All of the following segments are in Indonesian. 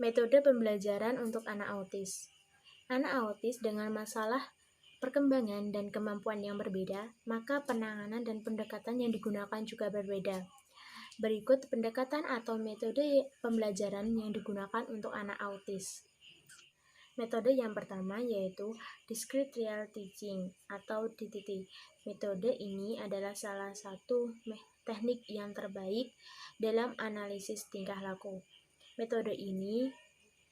Metode pembelajaran untuk anak autis. Anak autis dengan masalah perkembangan dan kemampuan yang berbeda, maka penanganan dan pendekatan yang digunakan juga berbeda. Berikut pendekatan atau metode pembelajaran yang digunakan untuk anak autis. Metode yang pertama yaitu Discrete Real Teaching atau DTT. Metode ini adalah salah satu teknik yang terbaik dalam analisis tingkah laku. Metode ini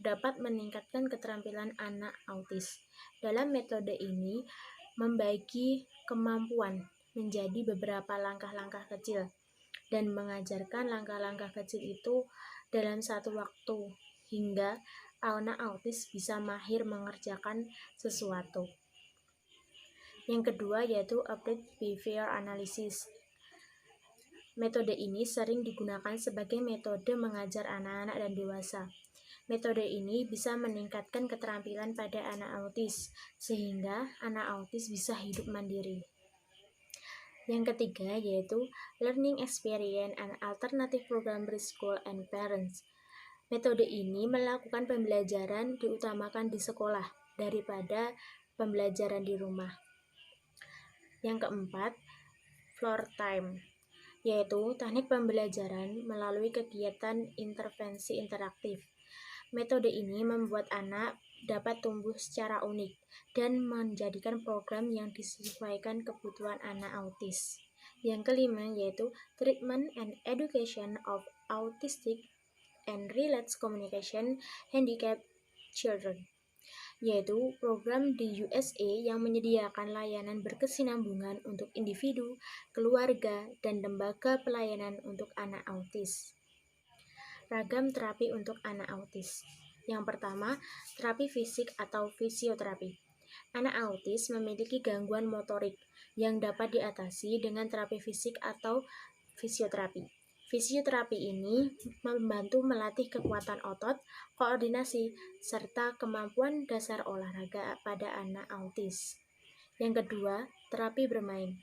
dapat meningkatkan keterampilan anak autis. Dalam metode ini membagi kemampuan menjadi beberapa langkah-langkah kecil dan mengajarkan langkah-langkah kecil itu dalam satu waktu hingga anak autis bisa mahir mengerjakan sesuatu. Yang kedua yaitu Applied Behavior Analysis. Metode ini sering digunakan sebagai metode mengajar anak-anak dan dewasa. Metode ini bisa meningkatkan keterampilan pada anak autis, sehingga anak autis bisa hidup mandiri. Yang ketiga yaitu Learning Experience and Alternative Program Preschool and Parents. Metode ini melakukan pembelajaran diutamakan di sekolah daripada pembelajaran di rumah. Yang keempat, Floor Time, yaitu teknik pembelajaran melalui kegiatan intervensi interaktif. Metode ini membuat anak dapat tumbuh secara unik dan menjadikan program yang disesuaikan kebutuhan anak autis. Yang kelima yaitu Treatment and Education of Autistic and Related Communication Handicapped Children, yaitu program di USA yang menyediakan layanan berkesinambungan untuk individu, keluarga, dan lembaga pelayanan untuk anak autis. Ragam terapi untuk anak autis. Yang pertama, terapi fisik atau fisioterapi. Anak autis memiliki gangguan motorik yang dapat diatasi dengan terapi fisik atau fisioterapi. Fisioterapi ini membantu melatih kekuatan otot, koordinasi, serta kemampuan dasar olahraga pada anak autis. Yang kedua, terapi bermain.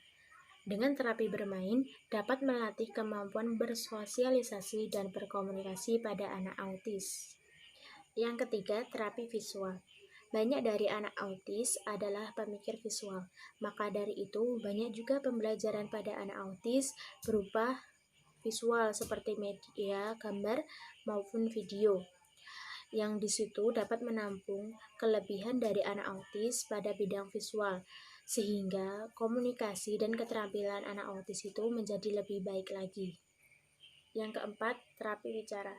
Dengan terapi bermain, dapat melatih kemampuan bersosialisasi dan berkomunikasi pada anak autis. Yang ketiga, terapi visual. Banyak dari anak autis adalah pemikir visual, maka dari itu banyak juga pembelajaran pada anak autis berupa visual seperti media, gambar, maupun video. Yang di situ dapat menampung kelebihan dari anak autis pada bidang visual, sehingga komunikasi dan keterampilan anak autis itu menjadi lebih baik lagi. Yang keempat, terapi bicara.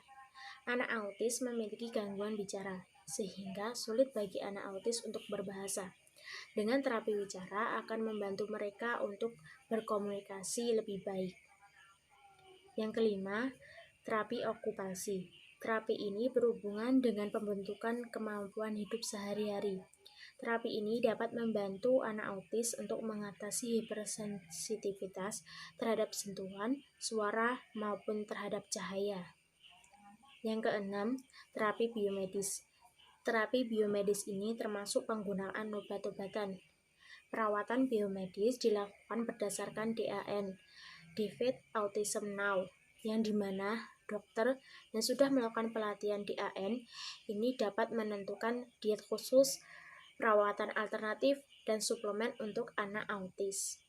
Anak autis memiliki gangguan bicara, sehingga sulit bagi anak autis untuk berbahasa. Dengan terapi bicara akan membantu mereka untuk berkomunikasi lebih baik. Yang kelima, terapi okupasi. Terapi ini berhubungan dengan pembentukan kemampuan hidup sehari-hari. Terapi ini dapat membantu anak autis untuk mengatasi hipersensitivitas terhadap sentuhan, suara, maupun terhadap cahaya. Yang keenam, terapi biomedis. Terapi biomedis ini termasuk penggunaan obat-obatan. Perawatan biomedis dilakukan berdasarkan DAN, Developed Autism Now, yang dimana dokter yang sudah melakukan pelatihan DAN ini dapat menentukan diet khusus, perawatan alternatif, dan suplemen untuk anak autis.